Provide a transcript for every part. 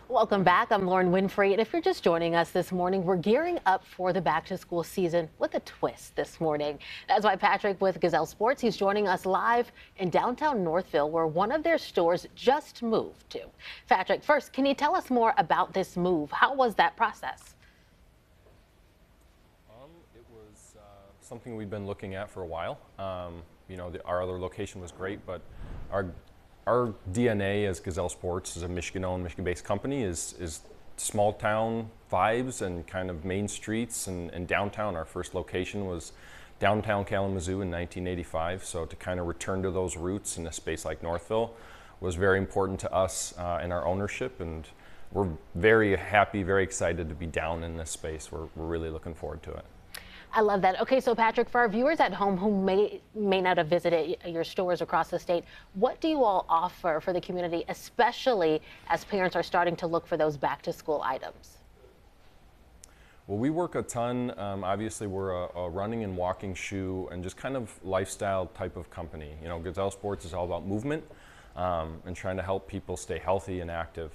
Welcome back. I'm Lauren Winfrey, and if you're just joining us this morning, we're gearing up for the back-to-school season with a twist this morning. That's why Patrick with Gazelle Sports, he's joining us live in downtown Northville, where one of their stores just moved to. Patrick, first, can you tell us more about this move? How was that process? It was something we've been looking at for a while. Our other location was great, but our DNA as Gazelle Sports, as a Michigan-owned, Michigan-based company, is small town vibes and kind of main streets and downtown. Our first location was downtown Kalamazoo in 1985, so to kind of return to those roots in a space like Northville was very important to us and our ownership, and we're very happy, very excited to be down in this space. We're really looking forward to it. I love that. Okay, so Patrick, for our viewers at home who may not have visited your stores across the state, what do you all offer for the community, especially as parents are starting to look for those back-to-school items? Well, we work a ton. Obviously, we're a running and walking shoe and just kind of lifestyle type of company. You know, Gazelle Sports is all about movement and trying to help people stay healthy and active.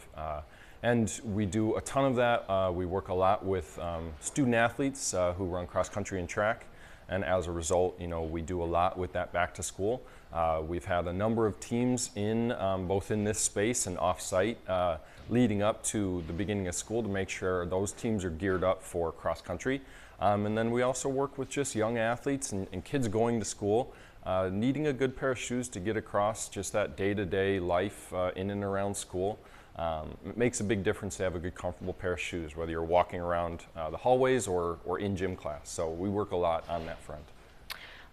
And we do a ton of that. We work a lot with student athletes who run cross country and track. And as a result, we do a lot with that back to school. We've had a number of teams in both in this space and off-site leading up to the beginning of school to make sure those teams are geared up for cross country. And then we also work with just young athletes and kids going to school, needing a good pair of shoes to get across just that day-to-day life in and around school. It makes a big difference to have a good, comfortable pair of shoes, whether you're walking around the hallways or in gym class. So we work a lot on that front.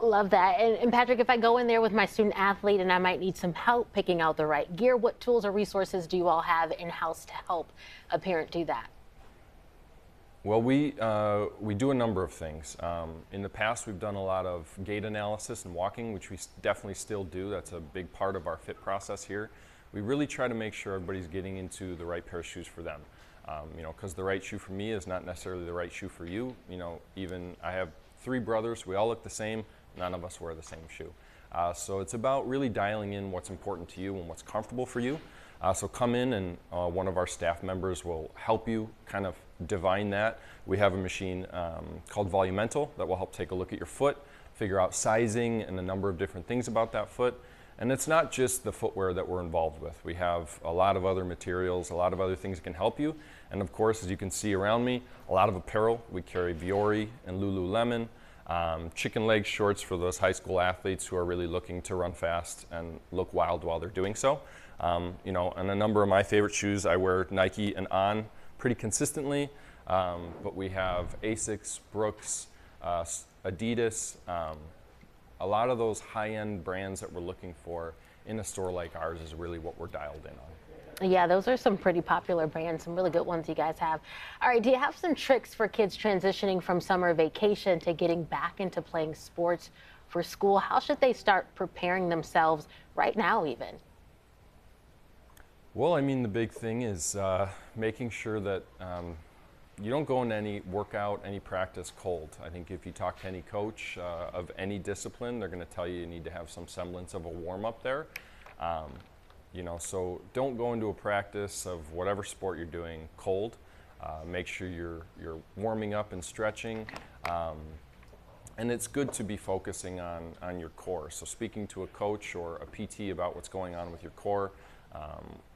Love that. And Patrick, if I go in there with my student athlete and I might need some help picking out the right gear, what tools or resources do you all have in-house to help a parent do that? Well, we do a number of things. In the past, we've done a lot of gait analysis and walking, which we definitely still do. That's a big part of our fit process here. We really try to make sure everybody's getting into the right pair of shoes for them. Because the right shoe for me is not necessarily the right shoe for you. Even I have 3 brothers, we all look the same, none of us wear the same shoe. So it's about really dialing in what's important to you and what's comfortable for you. So come in and one of our staff members will help you kind of divine that. We have a machine called Volumental that will help take a look at your foot, figure out sizing and a number of different things about that foot. And it's not just the footwear that we're involved with. We have a lot of other materials, a lot of other things that can help you. And of course, as you can see around me, a lot of apparel. We carry Viore and Lululemon, chicken leg shorts for those high school athletes who are really looking to run fast and look wild while they're doing so. And a number of my favorite shoes, I wear Nike and On pretty consistently. But we have Asics, Brooks, Adidas, a lot of those high-end brands that we're looking for in a store like ours is really what we're dialed in on. Yeah, those are some pretty popular brands, some really good ones you guys have. All right, do you have some tricks for kids transitioning from summer vacation to getting back into playing sports for school? How should they start preparing themselves right now even? Well, I mean, the big thing is making sure that you don't go into any workout, any practice cold. I think if you talk to any coach of any discipline, they're going to tell you need to have some semblance of a warm-up there. So don't go into a practice of whatever sport you're doing cold. Make sure you're warming up and stretching. And it's good to be focusing on your core. So speaking to a coach or a PT about what's going on with your core,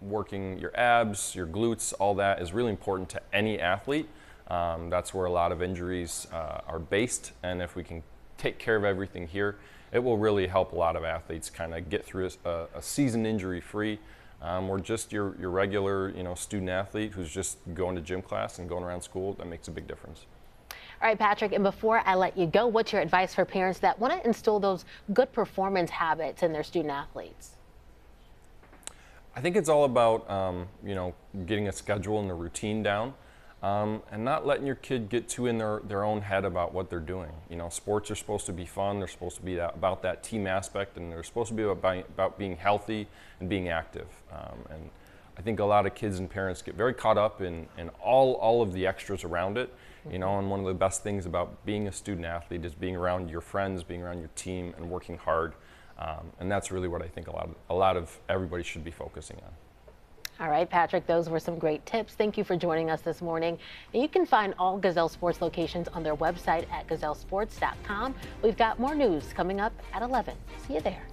working your abs, your glutes, all that is really important to any athlete. That's where a lot of injuries are based, and if we can take care of everything here, it will really help a lot of athletes kind of get through a season injury-free, or just your regular student athlete who's just going to gym class and going around school. That makes a big difference. All right, Patrick, and before I let you go, what's your advice for parents that want to instill those good performance habits in their student athletes? I think it's all about getting a schedule and a routine down, and not letting your kid get too in their own head about what they're doing. Sports are supposed to be fun. They're supposed to be about that team aspect, and they're supposed to be about being healthy and being active. And I think a lot of kids and parents get very caught up in all of the extras around it. And one of the best things about being a student athlete is being around your friends, being around your team, and working hard. And that's really what I think a lot of everybody should be focusing on. All right, Patrick, those were some great tips. Thank you for joining us this morning. And you can find all Gazelle Sports locations on their website at gazellesports.com. We've got more news coming up at 11. See you there.